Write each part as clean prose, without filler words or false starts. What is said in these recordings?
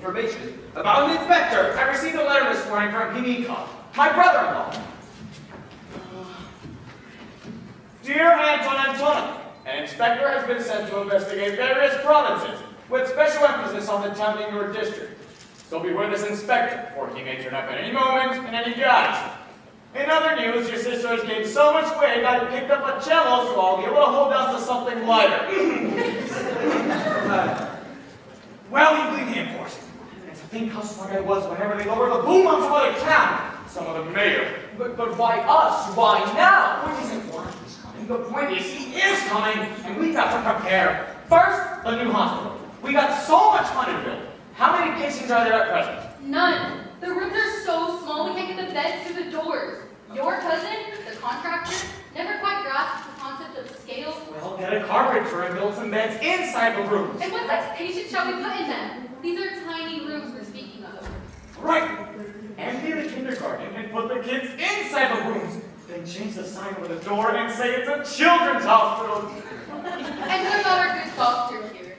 information about an inspector. I received a letter this morning from Himiko, my brother-in-law. Dear Anton, an inspector has been sent to investigate various provinces, with special emphasis on the town in your district. So beware this inspector, for he may turn up at any moment in any guise. In other news, your sister has gained so much weight that I picked up a cello, so I'll be able to hold on to something lighter. Well, you believe the enforcement. And to think how smart I was whenever they lowered the boom on some other town. Some of the mayor. But why us? Why now? The point isn't why he's coming. The point is he is coming, and we've got to prepare. First, the new hospital. We got so much money to build. How many patients are there at present? None. The rooms are so small we can't get the beds through the doors. Your cousin, the contractor, never quite grasped the concept of scale. Well, get a carpenter and build some beds inside the rooms. And what size patients shall we put in them? These are tiny rooms we're speaking of. Right. Empty the kindergarten and put the kids inside the rooms. Then change the sign over the door and say it's a children's hospital. And what about our good doctor here?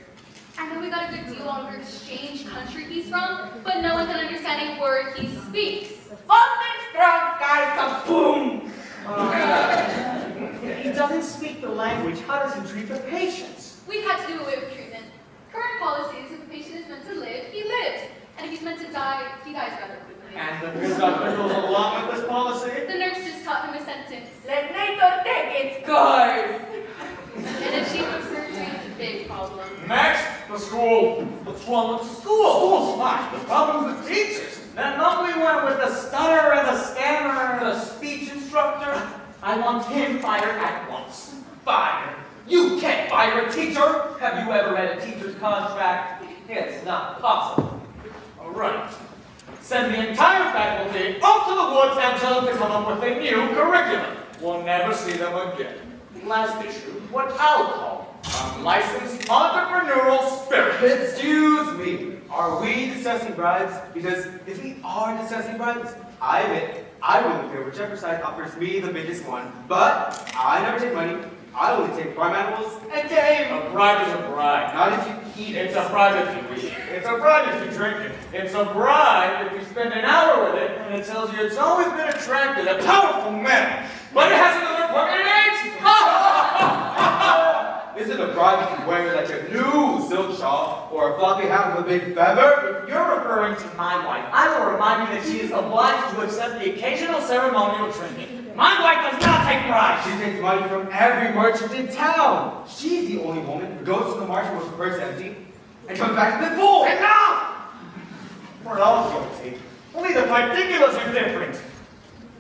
I know we got a good deal on whatever exchange country he's from, but no one can understand a word he speaks. Something strong, guys, kaboom! If he doesn't speak the language, how does he treat the patients? We've had to do away with treatment. Current policy is if a patient is meant to live, he lives. And if he's meant to die, he dies rather quickly. And the good doctor goes along with this policy. The nurse just taught him a sentence. Let me go take its course! And a chief of surgery is a big problem. Next, the school. What's wrong with the school? School's fine. The problem's the teachers. That lovely one with the stutter and the stammer. The speech instructor? I want him fired at once. Fired? You can't fire a teacher! Have you ever read a teacher's contract? It's not possible. All right. Send the entire faculty off to the woods and tell them to come up with a new curriculum. We'll never see them again. Last issue, what I'll call unlicensed entrepreneurial spirit. Excuse me, are we discussing bribes? Because if we are discussing bribes, I admit I will feel whichever side offers me the biggest one. But I never take money. I only take farm animals and game. A bribe is a bribe. Not if you eat it. It's a bribe if you eat it. It's a bribe if you drink it. It's a bribe if you spend an hour with it and it tells you it's always been attracted, a powerful man. But it has another permanent age. Is it a bribe if you wear like a new silk shawl or a floppy hat with a big feather? If you're referring to my wife, I will remind you that she is obliged to accept the occasional ceremonial trinket. My wife does not take bribes. She takes money from every merchant in town. She's the only woman who goes to the market with her purse empty and comes back to the full. Enough! We're all guilty. Only the particulars are different.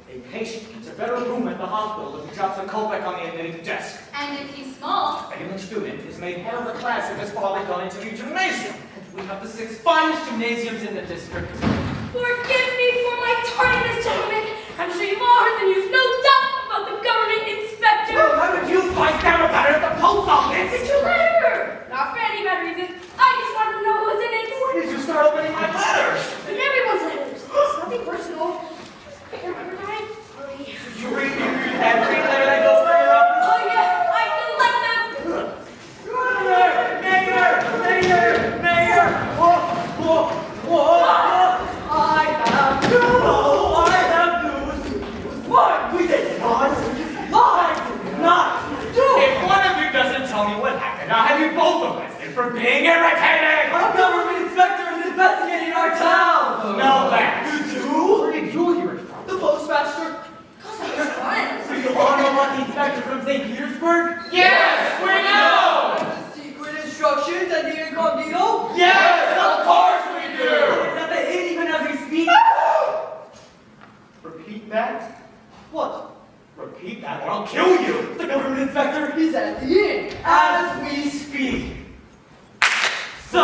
A patient gets a better room at the hospital if he drops a kopeck on the admitting desk. And if he's small, A given student is made head of the class if his father gone into the gymnasium. We have the 6 finest gymnasiums in the district. Forgive me for my tardiness, gentlemen. I'm sure you all heard the news, no doubt, about the government inspector. How did you find out about it at the post office? It's your letter. Not for any bad reason. I just wanted to know who was in it. When did you start opening my letters? And everyone's letters. It's nothing personal. Remember time? Sorry. You read every letter that goes through your office? Oh yes, I collect them. Mayor! Whoa! I have news! What? We did not! If one of you doesn't tell me what happened, I'll have you both arrested for being irritating! Our government inspector is investigating our town! Know that! You do? Where did you hear it from? The postmaster? Cause I was fun. So you all know about the inspector from St. Petersburg? Yes, we know! The secret instructions and the incognito? Yes, of course we do! Is that the hit even as we speak? Repeat that? What? Repeat that or I'll kill you! The government inspector is at the inn as we speak. So,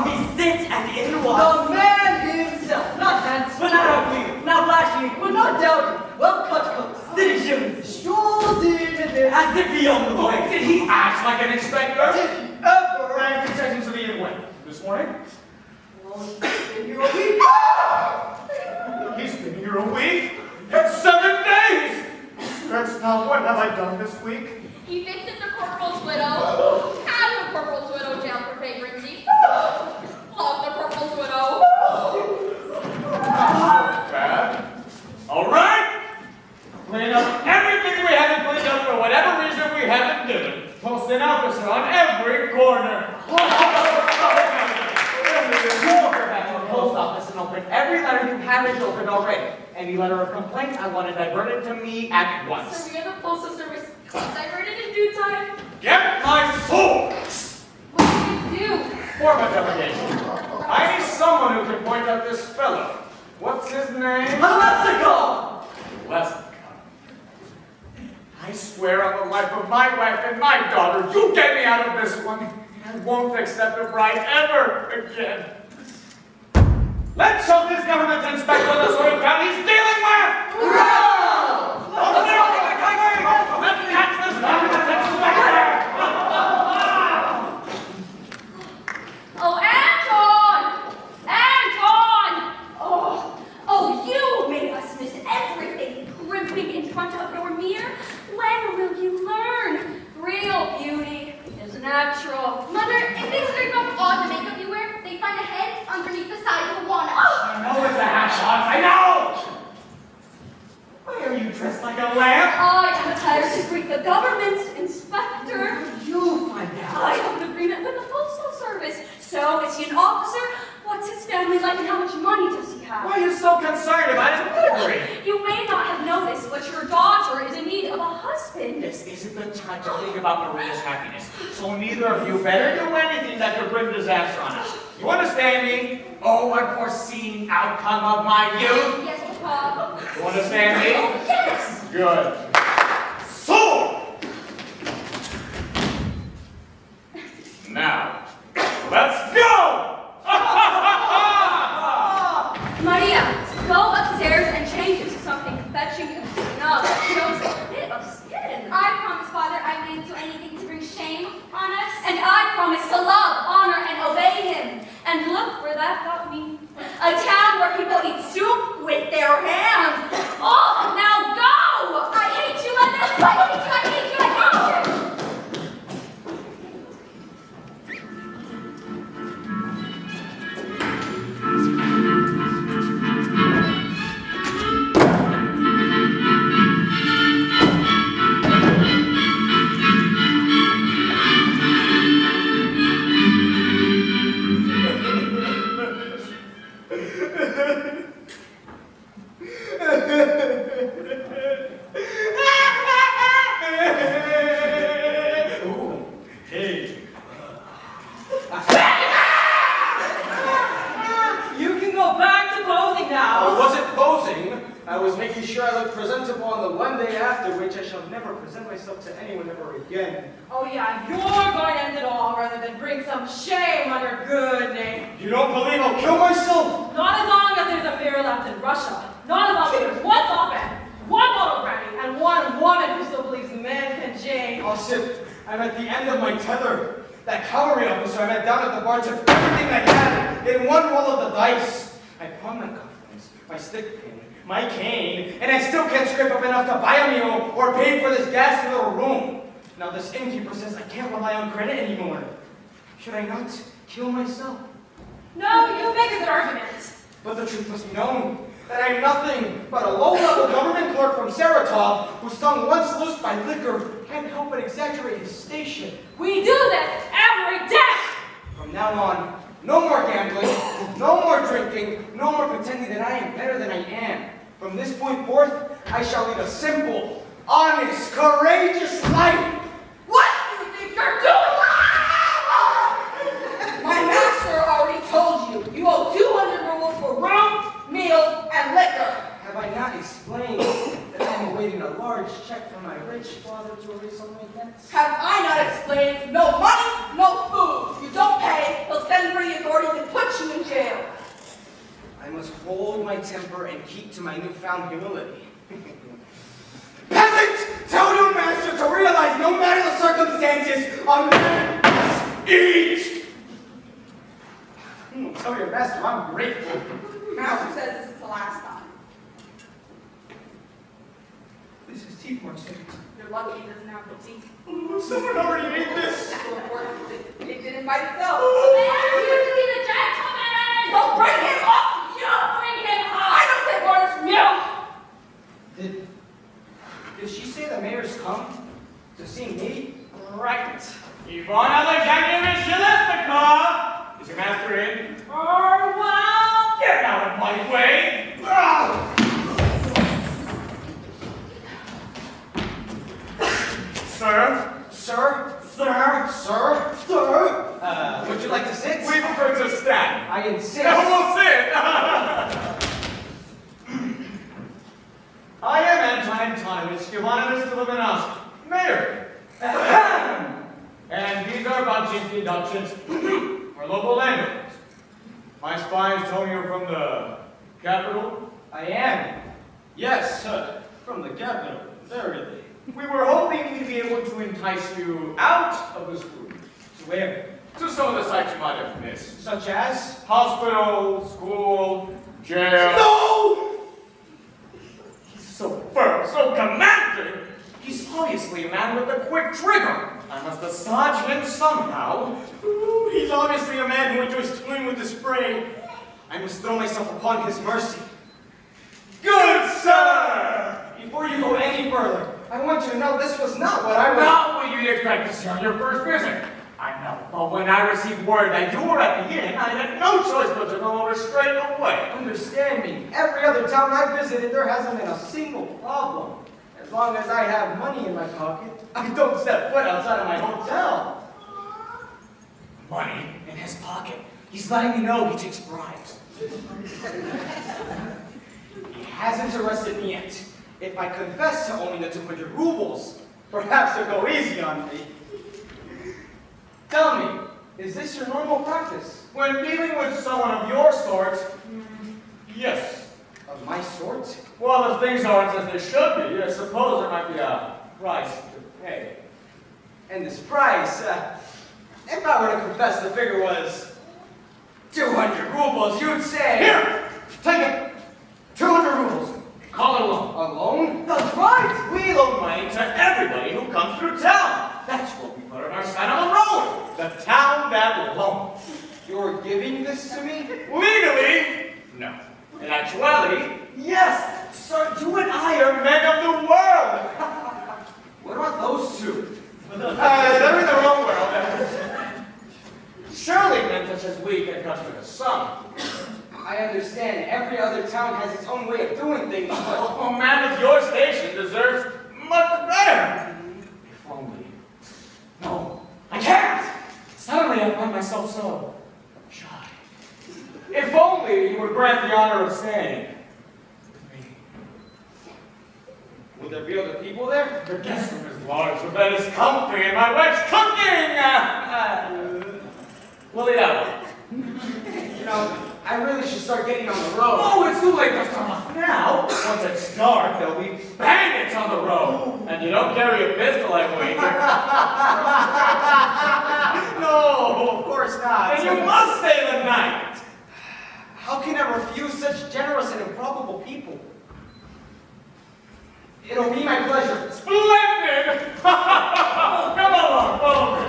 he sits at the inn and watches. The man himself, not handsome, but not ugly, not flashy, but not dowdy, well-cut coat, city shoes, strolls in as if he owned the place. Did he act like an inspector? Did he ever? Ran concessions to the inn when? This morning? Well, he's been here a week. He's been here a week? It's 7 days! That's not what have I done this week? evicted the corporal's widow, had the corporal's widow jailed for vagrancy, loved the corporal's widow, an officer on every corner. You go back to the post office and open every letter you haven't opened already. Any letter of complaint, I want it diverted to me at once. So we have the postal service diverted in due time. Get my sword! What do you do? Form a delegation. I need someone who can point out this fellow. What's his name? Lexicon! Lexicon. I swear on the life of my wife and my daughter, you get me out of this one. I won't accept a bribe ever again. Let's show this government inspector the sort of gun he's dealing with! Let's catch this government inspector! Oh, Anton! Anton! Oh, you made us miss everything, crimping in front of your mirror. When will you learn? Real beauty is natural. Mother, if they scrape off all the makeup you wear, they find a head underneath the side of a walnut. I know it's a hatshot, I know! Why are you dressed like a lamb? I am hired to greet the government inspector. You find out. I have an agreement with the postal service. So, is he an officer? What's his family like and how much money does he have? Why are you so concerned about his pedigree? You may not have noticed, but your daughter is in need of a husband. This isn't the time to think about Maria's happiness, so neither of you better do anything that could bring disaster on us. You understand me? Oh, unforeseen outcome of my youth. Yes, Papa. You understand me? Yes! Good. Sword! Now, let's go! Maria, go upstairs and change into something fetching and snug that shows a bit of skin. I promise, Father, I wouldn't do anything to bring shame on us. And I promise to love, honor, and obey him. And look where that got me. A town where people eat soup with their hands. Oh, now go! I hate you, Linda! I hate you, I hate you, I hate you! You can go back to posing I now. wasn't posing. I was making sure I looked presentable on the one day after which I shall never present myself to anyone ever again. Oh yeah, you're going to end it all rather than bring some shame on your good name. You don't believe I'll kill myself? Not as long as there's a beer left in Russia. Not as long as there's one op-ed, one bottle of brandy, and one woman who still believes men can change. I'll sip. I'm at the end of my tether. That cavalry officer I met down at the bar took everything I had in one roll of the dice. I pawned my cufflinks, my stick pin, my cane, and I still can't scrape up enough to buy a meal or pay for this ghastly little room. Now this innkeeper says I can't rely on credit anymore. Should I not kill myself? No, you make a good argument. But the truth must be known that I am nothing but a low-level government clerk from Saratov whose tongue, once loosed by liquor, can't help but exaggerate his station. We do this every day. From now on, no more gambling, no more drinking, no more pretending that I am better than I am. From this point forth, I shall lead a simple, honest, courageous life. What do you think you're doing? My master already told you. You owe 200 rubles for room, meals, and liquor. Have I not explained that I am awaiting a large check from my rich father to erase all my debts? Have I not explained? No money, no food. You don't pay, he'll send for the authorities and put you in jail. I must hold my temper and keep to my newfound humility. Peasant! Tell your master to realize no matter the circumstances, a man must eat! Tell your master I'm grateful. Master says this is the last time. This is teeth marks. You're lucky he doesn't have the teeth. Someone already ate this. So important. It didn't bite itself. Man, here to see the gentleman! Don't bring him up! You bring him I up! don't take orders from you! Did she say the mayor's come to see me? Right. Ivan Alexandrovich Shelesnikov! Is your master in? Well, get out of my way! Sir? Sir? Sir? Sir? Sir? Would you like to sit? We prefer to stand. I insist. No, we'll sit! I am Anton Antonovich Ivanovich Filipinowski, mayor. And these are Bachin's deductions for local landowners. My spies told me you're from the capital? I am. Yes, sir. From the capital. Verily. We were hoping we'd be able to entice you out of the school. To where? To some of the sites you might have missed. Such as? Hospital, school, jail. No! He's so firm, so commanding. He's obviously a man with a quick trigger. I must massage him somehow. Ooh, he's obviously a man who enjoys toying with the spray. I must throw myself upon his mercy. Good sir! Before you go any further, I want you to know this was not what I was. Not what you'd expect to see on your first visit. I know, but when I received word that you were at the inn, I had no choice but to come over straight away. Understand me. Every other town I visited, there hasn't been a single problem. As long as I have money in my pocket, I don't step foot outside of my hotel. Money in his pocket. He's letting me know he takes bribes. He hasn't arrested me yet. If I confess to owning the 200 rubles, perhaps he'll go easy on me. Tell me, is this your normal practice? When dealing with someone of your sort, yes. Of my sort? Well, if things aren't as they should be, I suppose there might be a price to pay. And this price, if I were to confess the figure was 200 rubles, you'd say... Here! Take it! 200 rubles! Call it a loan. A loan? That's right! We loan money to everybody who comes through town. That's what we put on our sign on the road. The town that loans. You're giving this to me? Legally, no. In actuality, yes. Sir, you and I are men of the world. What about those two? They're in their own world. Surely men such as we can trust to some. I understand every other town has its own way of doing things, but... A man of your station deserves much better. If only. No, I can't. Suddenly I find myself so shy. If only you would grant the honor of staying with me. Will there be other people there? The guest room is large, the bed is comfy, and my wife's cooking! We'll eat out. You know, I really should start getting on the road. Oh, it's too late to start off now. Once it's dark, there'll be bandits on the road. And you don't carry a pistol, I wager. No, of course not. And you must stay the night. How can I refuse such generous and improbable people? It'll be my pleasure. Splendid! Come along, follow me.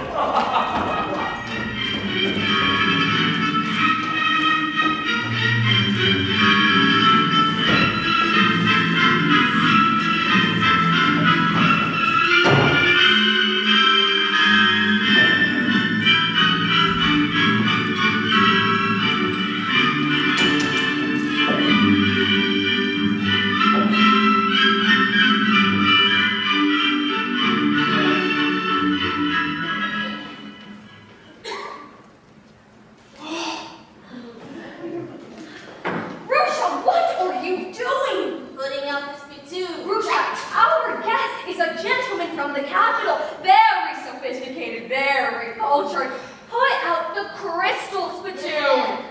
Rusha, what are you doing? Putting out the spittoon. Rusha, our guest is a gentleman from the capital. Very sophisticated, very cultured. Put out the crystal spittoon.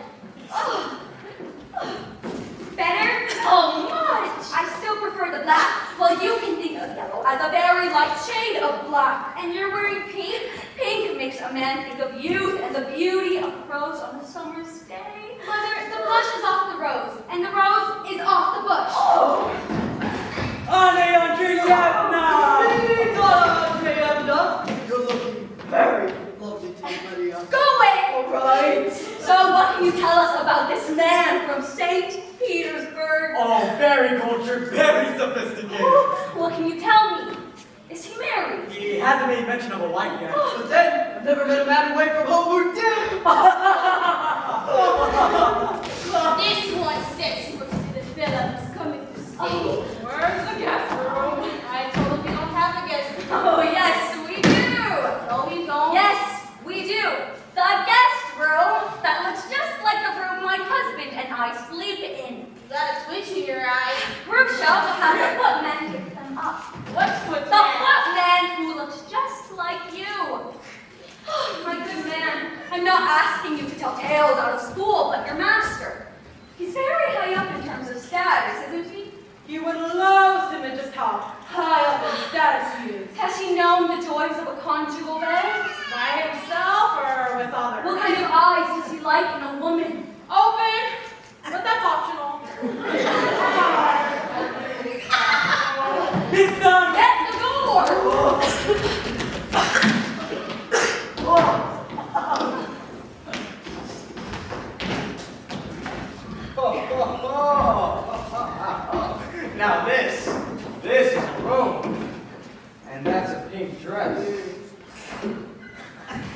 Oh. Better? Oh, much. I still prefer the black. Well, you can think of yellow as a very light shade of black. And you're wearing pink? Pink makes a man think of youth and the beauty of a rose on a summer's day. Mother, the bush is off the rose, and the rose is off the bush. Oh! Anna Andreevna! Andreevna! You're looking very lovely today, Maria. Go away! All right. So what can you tell us about this man from St. Petersburg? Oh, very cultured, very sophisticated. What can you tell me? Is he married? He hasn't made mention of a wife yet. But then, Never met a man away from home who did. This one says he works in the villa that's coming to stay. Where's the guest room? I told him we don't have a guest room. Oh, yes, we do. No, we don't. Yes, we do. The guest room that looks just like the room my husband and I sleep in. You got a twitch in your eye. Rookshop will have the footman pick them up. What's with The that? footman who looks just like you. My good man, I'm not asking you to tell tales out of school, but your master. He's very high up in terms of status, isn't he? You would love to admit just how high up in status he is. Has he known the joys of a conjugal bed? By himself or with others? What kind of eyes does he like in a woman? Open, but that's optional. It's done! Get the door! Now this is a room. And that's a pink dress.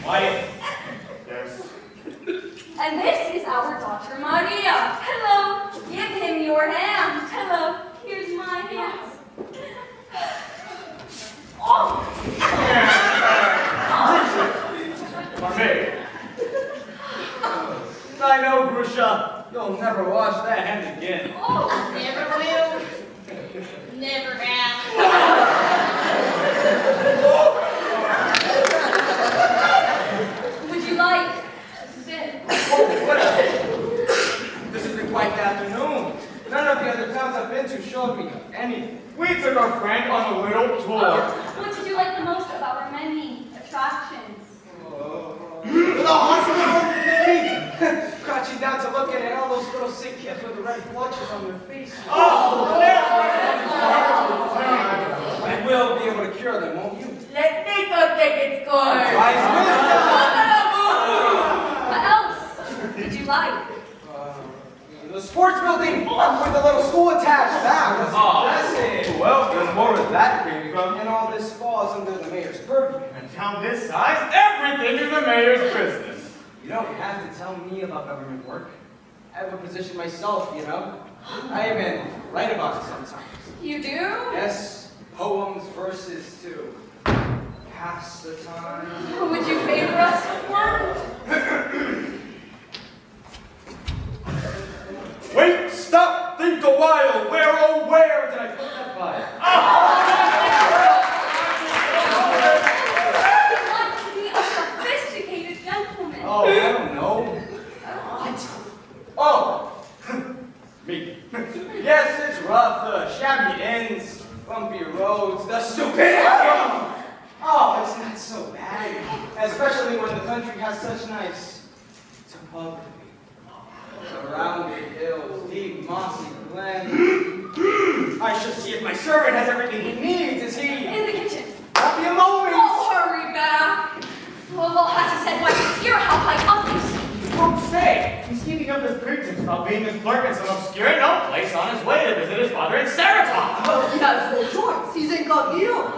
Quiet. Yes. And this is our daughter Maria. Hello. Give him your hand. Hello. Here's my hand. Oh. Marmaid. I know, Grusha. You'll never wash that hand again. Oh. Never will. Never have. Would you like to sit? Oh, what This has been quite the afternoon. None of the other towns I've been to showed me anything. We took our friend on a little tour. What did you like the most of our many attractions? The hospital! Crouching down to look at all those little sick kids with the red blotches on their faces. Oh, You will be able to cure them, won't you? Let me go take its course. Wise What else did you like? wisdom! The sports building with the little school attached. That was impressive. well, there's more Where that came from? And all this falls under the mayor's purview. In a town this size, everything is the mayor's business. You don't have to tell me about government work. I have a position myself, you know. I even write about it sometimes. You do? Yes, poems, verses to pass the time. Would you favor us with one? Wait, stop, think a while. Where, oh, where did I put that file? I'd like to be a sophisticated gentleman. Oh, I don't know. What? Oh, me. Yes, it's rough. The shabby inns, bumpy roads, the stupidity. Oh, it's not so bad. Especially when the country has such nice topography. Surrounded hills, deep mossy glens. I should see if my servant has everything he needs. Is he? In the kitchen. Won't be a moment. Oh, hurry back. Well, has he said why he's here? How high up is he? Don't say. He's keeping up his pretense about being a clerk in some obscure no place on his way to visit his father in Saratoga. Well, he has no choice. He's incognito.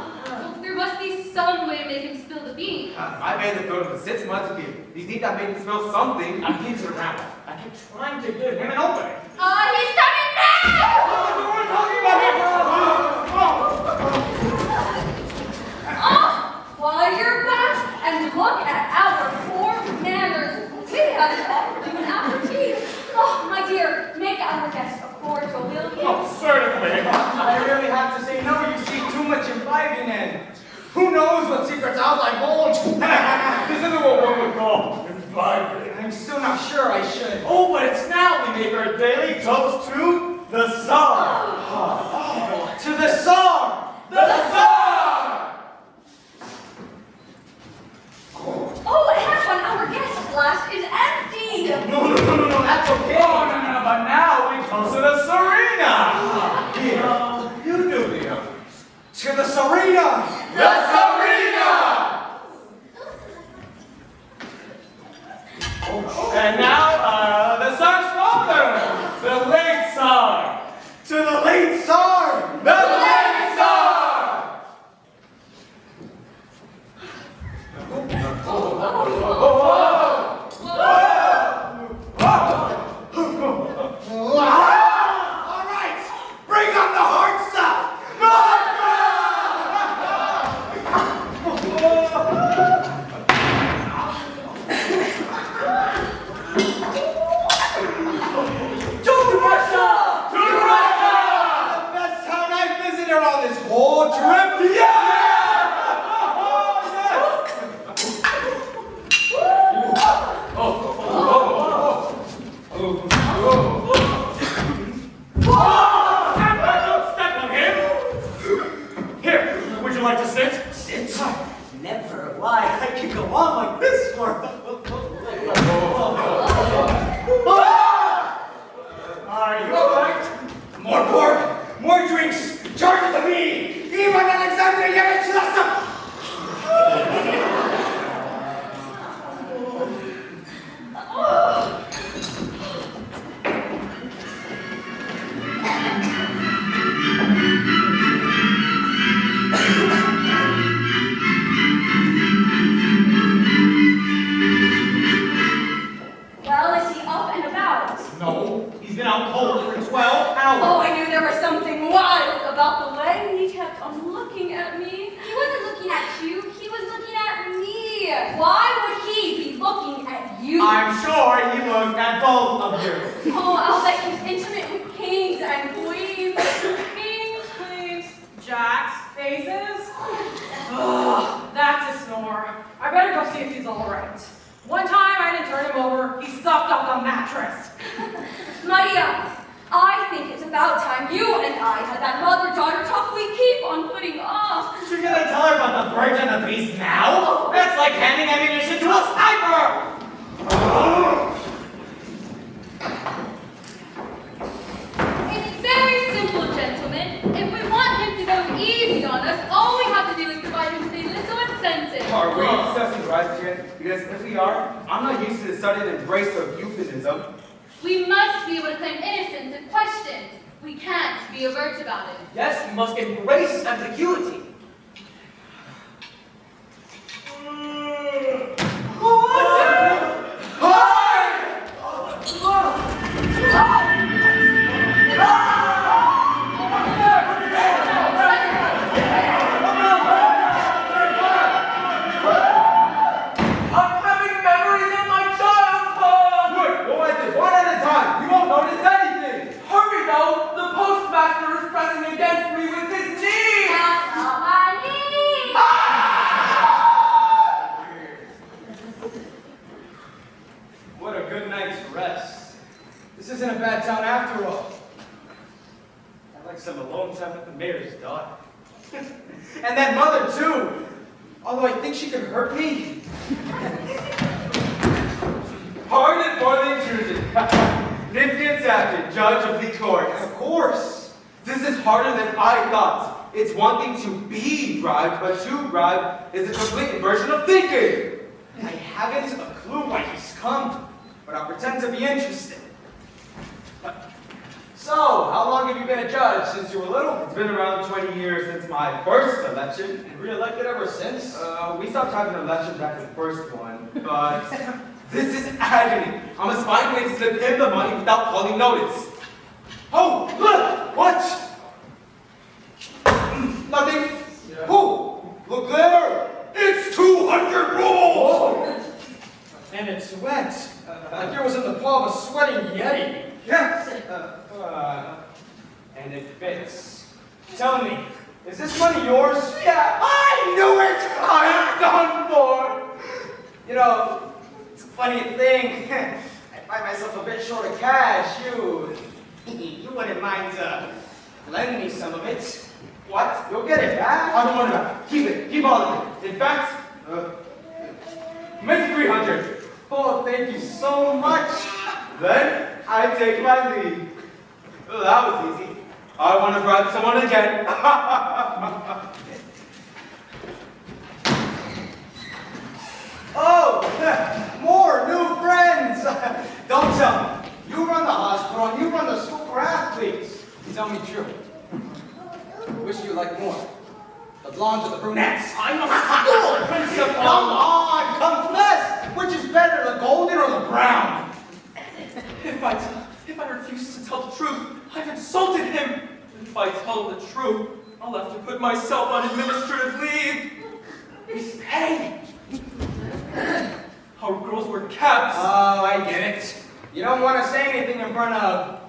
There must be some way to make him spill the beans. I made the film for 6 months of you. You think that made him smell something? I'm hints around. I keep trying to give him an opening. He's coming now! We're talking about him. Why, you're back, and look at our poor manners. We haven't offered you an aperitif. Oh, my dear, make our guest a cordial, will you? Oh, certainly. I really have to say no. You see too much imbibing in. Who knows what secrets I'll divulge? This isn't what one would call imbibing. I'm still not sure I should. Oh, but it's now we make our daily toast to the Tsar. To the Tsar! The Tsar! Oh, Antoine, our guest glass is empty. No, that's okay. Oh, no, but now we toast to the Serena. Here, You do the honors. to the Serena! The Serena! And now, the Tsar's father, the late Tsar. To in on this whole trip? Yeah! Don't step on him! Here, would you like to sit? Since never. Why, I can go on like this for. Are you alright? More pork, more drinks, charge it to me! Ivan Alexandrovich Lasov! Well, is he up and about? No, he's been out cold for 12 hours. Oh, I knew there was something wild about the way he kept on looking at me. He wasn't looking at you, he was looking at me. Why would he be looking at you? I'm sure he looked at both of you. Oh, I'll bet he's intimate with kings and queens. Kings, queens, jacks, aces. Ugh, that's a snore. I better go see if he's all right. One time I didn't turn him over, he sucked up the mattress. Maria, I think it's about time you and I had that mother-daughter talk we keep on putting off. You're gonna tell her about the bird and the beast now? That's like handing ammunition to a sniper! It's very simple, gentlemen. If we want him to go easy on us, all we have to do is provide him with a little incentive. Are we discussing rights again? Because if we are, I'm not used to the sudden embrace of euphemism. We must be able to claim innocence if questioned. We can't be overt about it. Yes, we must embrace ambiguity. I'm having memories of my childhood! Good, go at this, one at a time. You won't notice anything. Hurry now! The postmaster is pressing against me with his knee! That's not my knee. What a good night's rest. This isn't a bad town after all. I'd like some alone time with the mayor's daughter. And that mother, too. Although I think she could hurt me. Pardon for the intrusion. Nifty and Sappin, judge of the court. Of course. This is harder than I thought. It's one thing to be bribed, but to bribe is a complete inversion of thinking. I haven't a clue why he's come, but I'll pretend to be interested. So, how long have you been a judge? Since you were little? It's been around 20 years since my first election. And re-elected ever since? We stopped having elections after the first one, but this is agony. I must find ways to slip him the money without calling notice. Oh, look! What? Nothing. Oh, look there! It's 200 rubles! And it's wet. Like it was in the paw of a sweating yeti. Yes. And it fits. Tell me, is this money yours? Yeah, I knew it! I'm done for! You know, it's a funny thing. I find myself a bit short of cash. You wouldn't mind lending me some of it. What? You'll get it back? I don't want it back. Keep it. Keep all of it. In fact, make 300. Oh, thank you so much. Then I take my leave. Well, that was easy. I want to bribe someone again. Oh, more new friends. Don't tell me. You run the hospital and you run the school for athletes. Tell me true. Which do you like more? The blondes or the brunettes? I'm a school principal! Come on, confess! Which is better, the golden or the brown? If I refuse to tell the truth, I've insulted him. If I tell the truth, I'll have to put myself on administrative leave. He's paid. Our girls wear caps. Oh, I get it. You don't want to say anything in front of...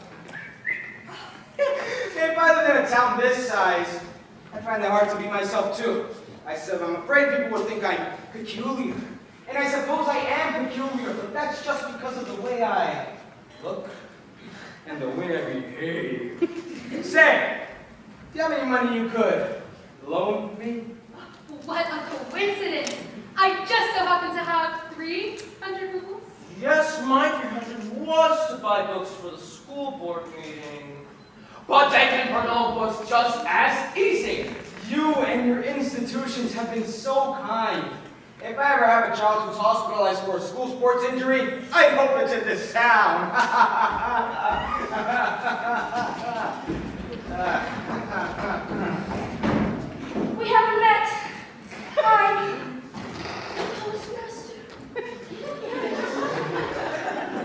If I lived in a town this size, I find it hard to be myself too. I said, I'm afraid people will think I'm peculiar. And I suppose I am peculiar, but that's just because of the way I look and the way I behave. Say, do you have any money you could loan me? What a coincidence! I just so happen to have 300 rubles. Yes, my 300 was to buy books for the school board meeting. But they can print old books just as easy. You and your institutions have been so kind. If I ever have a child who's hospitalized for a school sports injury, I hope it's in this town. We haven't met. Hi. Postmaster.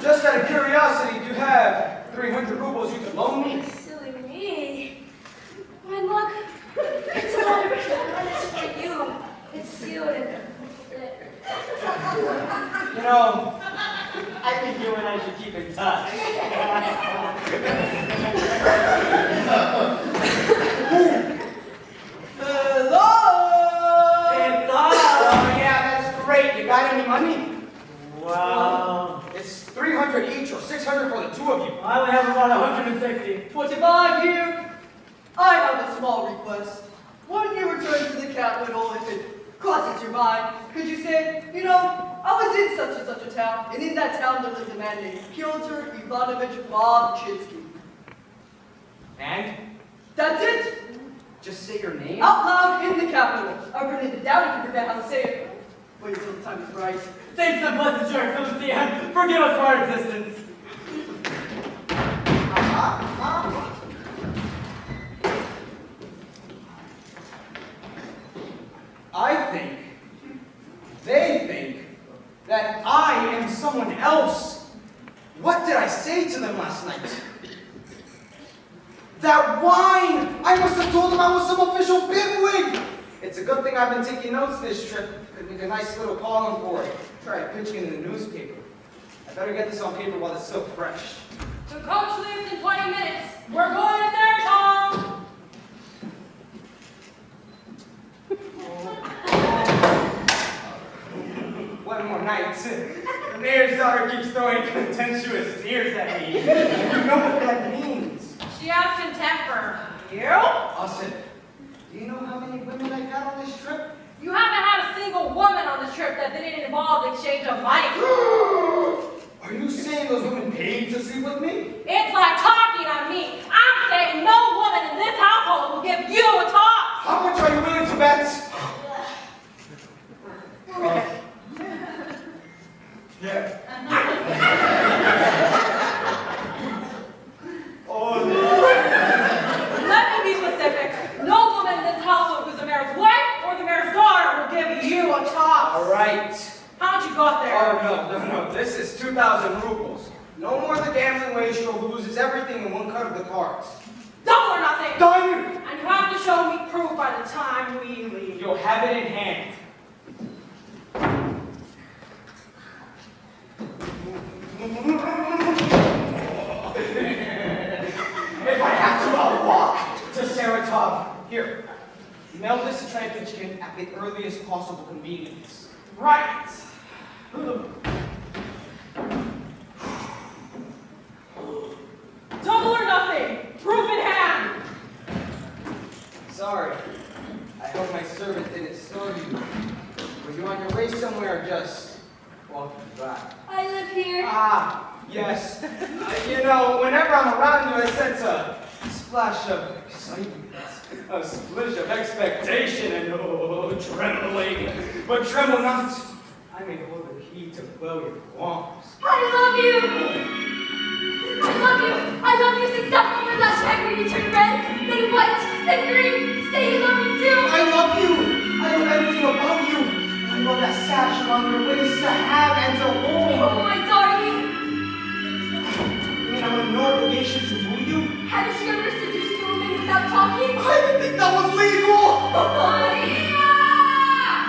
Just out of curiosity, do you have 300 rubles you could loan me? Silly me. My luck. It's a lot of letters for you. It's sealed and You know, I think you and I should keep in touch. Hello! It's oh, yeah, that's great. You got any money? Well, It's 300 each or 600 for the two of you. I only have about 160. 25 here. I have a small request. When you return to the capital, if it crosses your mind, could you say, you know, I was in such and such a town, and in that town there lived a man named Pyotr Ivanovich Bobchinsky. And That's it. just say your name. Out loud in the capital. I've written it down if you forget how to say it. Wait until the time is right. Thanks and blessed your excellency, and forgive us for our existence. I think, they think, that I am someone else. What did I say to them last night? That wine! I must have told them I was some official bigwig! It's a good thing I've been taking notes this trip. Could make a nice little column for it. Try pitching it in the newspaper. I better get this on paper while it's still fresh. The coach leaves in 20 minutes. We're going to Sertom. One more night. The mayor's daughter keeps throwing contemptuous sneers at me. You know what that means. She has contempt for you. Austin, do you know how many women I got on this trip? You haven't had a single woman on this trip that didn't involve exchange of money. Are you saying those women paid to sleep with me? It's like talking on me. I'm saying no woman in this household will give you a toss. How much are you willing to bet? Yeah. Oh, Let me be specific. No woman in this household who's the mayor's wife or the mayor's daughter will give you a toss. all right. How much you got there? Oh, no. This is 2,000 rubles. No more the gambling wastrel who loses everything in one cut of the cards. Double or nothing. Done! And you have to show me proof by the time we leave. You'll have it in hand. If I have to, I'll walk to Saratov. Here, mail this to Trankichkin at the earliest possible convenience. Right. Double or nothing. Proof in hand. Sorry. I hope my servant didn't starve you. Were you on your way somewhere or just walking by? I live here. Ah, yes. You know, whenever I'm around you, I sense a splash of excitement, a splish of expectation, and trembling. But tremble not. I may hold the key to quell your qualms. I love you. I love you since that moment last night when you turned red, then white, then green. Say you love me too. I love you. I love everything about you. I love that sash around your waist to have and to hold. Oh, my darling. I mean, I'm under no obligation to woo you. Haven't you ever seduced a woman without talking? I didn't think that was legal. Maria!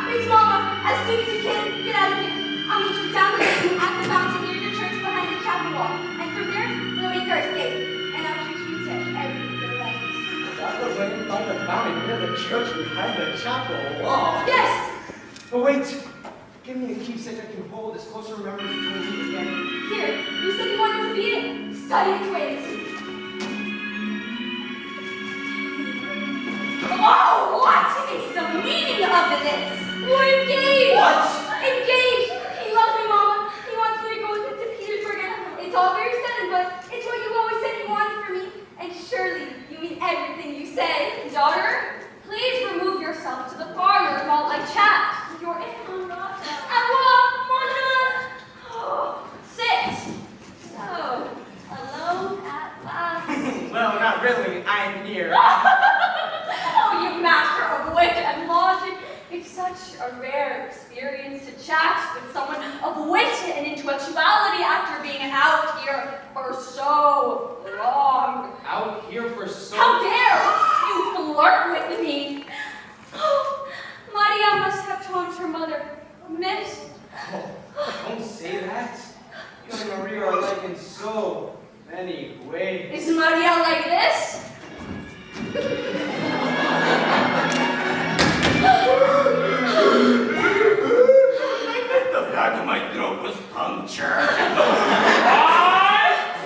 It's Mama. As soon as you can, get out of here. I'll meet you down there at the fountain near your church behind the chapel wall. And from there, we'll make our escape. And I'll treat you to every delight. That was when you thought beside the fountain near the church behind the chapel wall. Yes! But wait, give me a keepsake I can hold as close to remembrance as we meet again. Here, you said you wanted to be it. Study its ways. Oh, what is the meaning of this? We're engaged! What? Engaged! He loves me, Mama. He wants me to go with him to Petersburg. And it's all very sudden, but it's what you always said you wanted for me. And surely you mean everything you say. Daughter, please remove yourself to the parlor while I chat with your Aunt Oh, sit. So, alone at last. Well, not really. I'm here. Oh, you master of wit and logic. It's such a rare experience to chat with someone of wit and intellectuality after being out here for so long. Out here for so How dare you flirt with me? Oh, Maria must have told her mother, Miss. Oh, don't say that. You and Maria are like in so many ways. Is Maria like this? The back of my throat was punctured.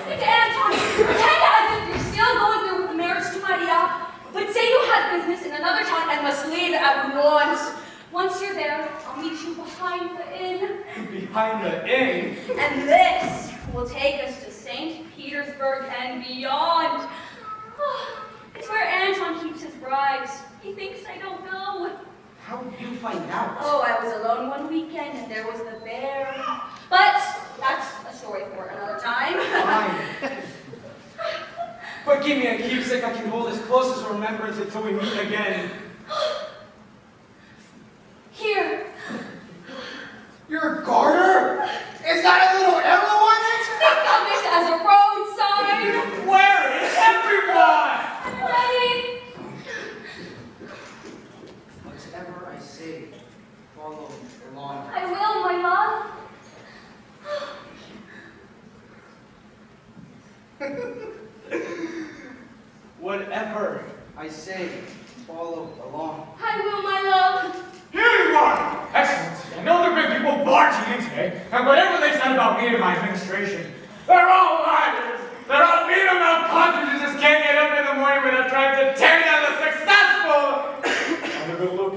It's Anton. Pretend as if you're still going through with the marriage to Maria, but say you had business in another town and must leave at once. Once you're there, I'll meet you behind the inn. Behind the inn. And this will take us to St. Petersburg and beyond. It's where Anton keeps his brides. He thinks I don't know. How did you find out? Oh, I was alone one weekend and there was the bear. But that's a story for another time. Fine. But give me a keepsake I can hold as close as remembrance until we meet again. Here. Your garter? Is that a little arrow on it? Think of this as a road sign. Where is everyone? Ready? Whatever I say, follow along. I will, my love. Whatever I say, follow along. I will, my love. Here you are! Excellency, I know there have been people barging in today, and whatever they said about me and my administration, they're all liars! They're all mean about concerts who just can't get up in the morning without trying to tear down the successful! Have a good look.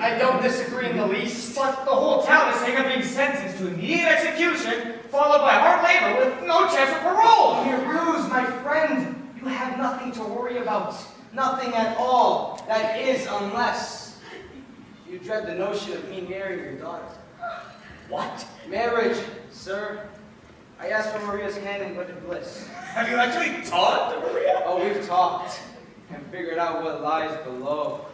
I don't disagree in the least. But the whole town is saying I'm being sentenced to immediate execution, followed by hard labor with no chance of parole! Mere ruse, my friend. You have nothing to worry about. Nothing at all. That is, unless you dread the notion of me marrying your daughter. What? Marriage, sir. I asked for Maria's hand in wedded bliss. Have you actually talked to Maria? Oh, we've talked and figured out what lies below.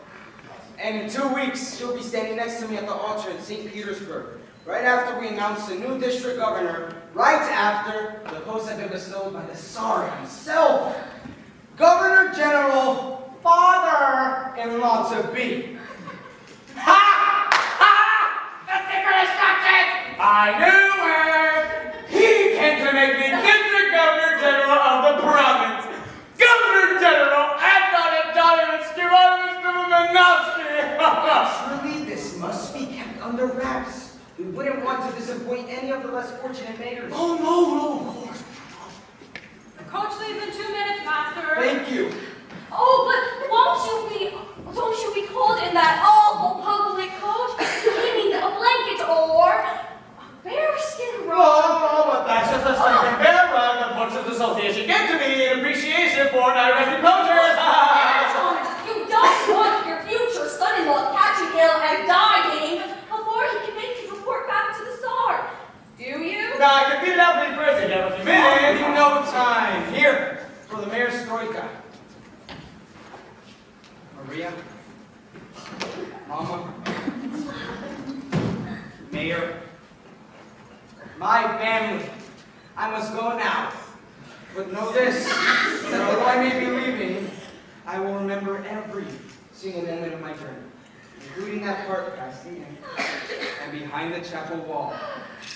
And in 2 weeks, she'll be standing next to me at the altar in St. Petersburg, right after we announce the new district governor, right after the post had been bestowed by the Tsar himself, Governor General, father-in-law to be. Ha! Ha! The sticker is structured! I knew it! He came to make me district governor general of the province. Governor general Anton Antonovich Stevanovich Manovsky! Surely this must be kept under wraps. We wouldn't want to disappoint any of the less fortunate mayors. Oh, no, of course. The coach leaves in 2 minutes, master. Thank you. Oh, but won't you be told in that awful public coach? He means a blanket or a bearskin robe. Oh, but that's just a second bear rug the Poachers Association gave to me in appreciation for my arrested poachers. Anton, you don't want your future son-in-law catching ill and dying before he can make his report back to the Tsar. Do you? Now, I can beat it out for you first again in a few minutes. In no time. Here, for the mayor's troika. Maria. Mama. Mayor. My family. I must go now. But know this, that although I may be leaving, I will remember every single moment of my journey, including that part past the inn and behind the chapel wall.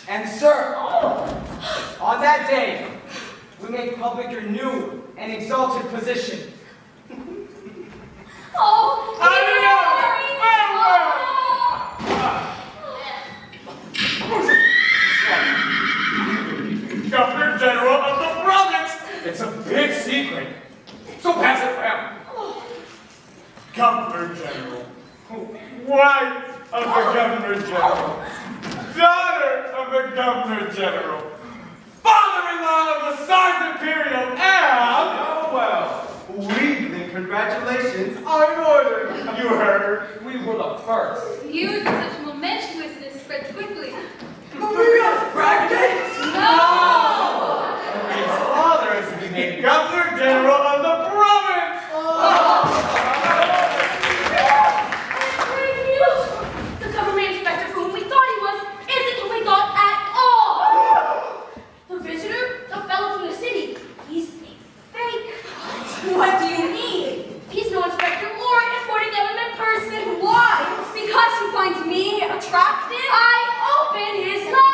And sir, on that day, we make public your new and exalted position. Governor General, wife of the Governor General, daughter of the Governor General, father-in-law of the Sarge Imperial, and... Oh, well. Weebling congratulations are in order. You heard? We were the first. News of such momentousness spread quickly. Maria's pregnant! No! His father is to be made Governor General of the province! Great news! The government inspector for whom we thought he was isn't who we thought at all! The visitor, the fellow from the city, he's a fake. What do you mean? He's no inspector or important government person. Why? Because he finds me attractive? I opened his letter!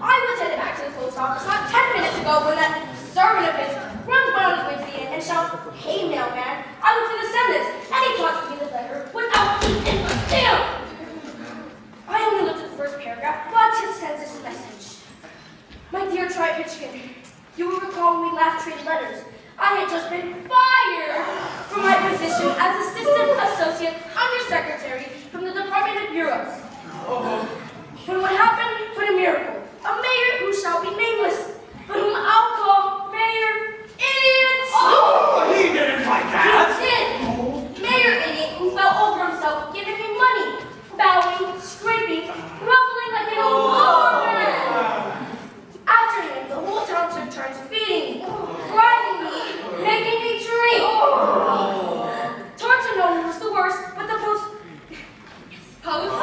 I was headed back to the post office not 10 minutes ago when that servant of his runs by on his way to the inn and shouts, "Hey, mailman, I was going to send this," and he tosses me the letter without even a stamp. I only looked at the first paragraph, but it says this message. My dear Tri-Pitchkin, you will recall when we last traded letters. I had just been fired from my position as Assistant Associate Undersecretary from the Department of Bureaus. When what happened but a miracle. A mayor who shall be nameless, but whom I'll call Mayor Idiot. He didn't like that! He did. Mayor Idiot who fell over himself giving me money, bowing, scraping, groveling like an old overman. After him, the whole town took turns feeding me, bribing me, making me drink. Torture no one was the worst, but the post... Post?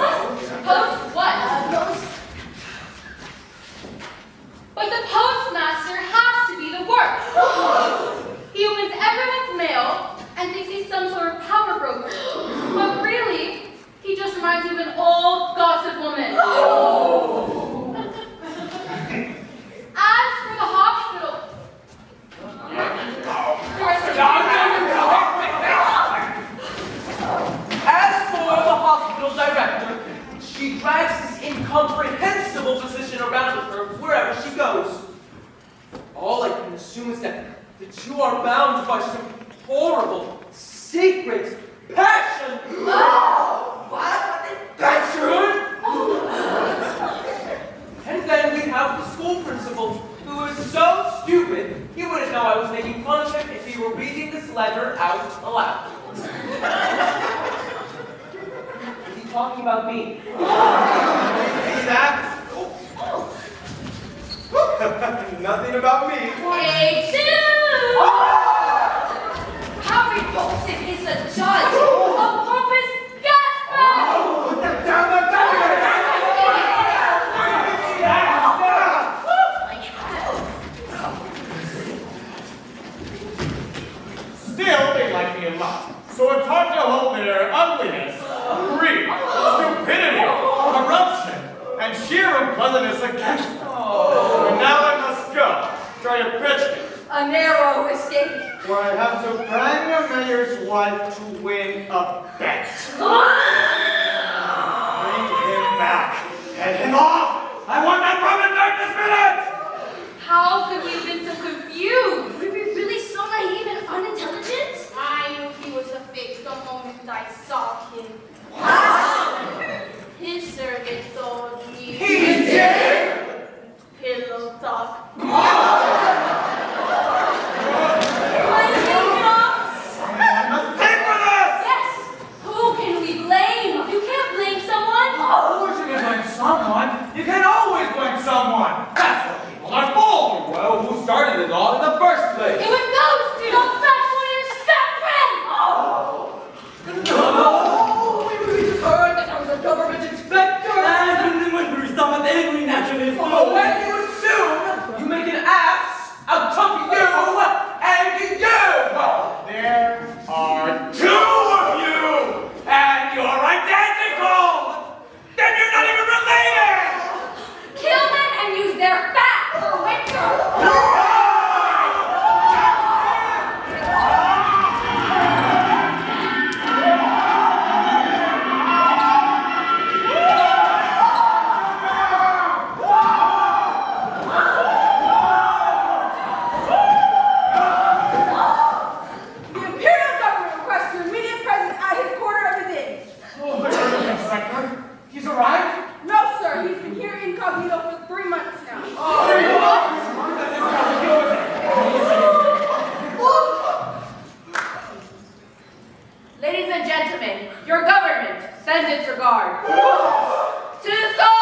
Post what? But the postmaster has to be the worst. He opens everyone's mail and thinks he's some sort of power broker. But really, he just reminds you of an old gossip woman. As for the hospital, As for the hospital director, she drags this incomprehensible position around with her wherever she goes. All I can assume is that the two are bound by some horrible, secret passion. Passion? And then we have the school principal, who is so stupid, he wouldn't know I was making fun of him if he were reading this letter out aloud. Is he talking about me? See that? Nothing about me. Hey, dude! How repulsive is a judge? A pompous gas bag! Put them down, let them Still, they like me a lot. So it's hard to hold their ugliness, greed, stupidity, corruption, and sheer unpleasantness against me. And now I must go. Try to pitch me. A narrow escape. Where I have to brand the mayor's wife to win a bet. Bring him back. Head him off. I want that Roman back this minute. how could we have been so confused? Were we really so naive and unintelligent? I knew he was a fake the moment I saw him. His servant told me. He did? Pillow talk. My kingdoms! Someone must pay for this. Yes! Who can we blame? You can't blame someone. Of course you can blame someone. You can always blame someone. That's what people are for. Well, who started it all in the first and gentlemen, your government sends its regard. To the soul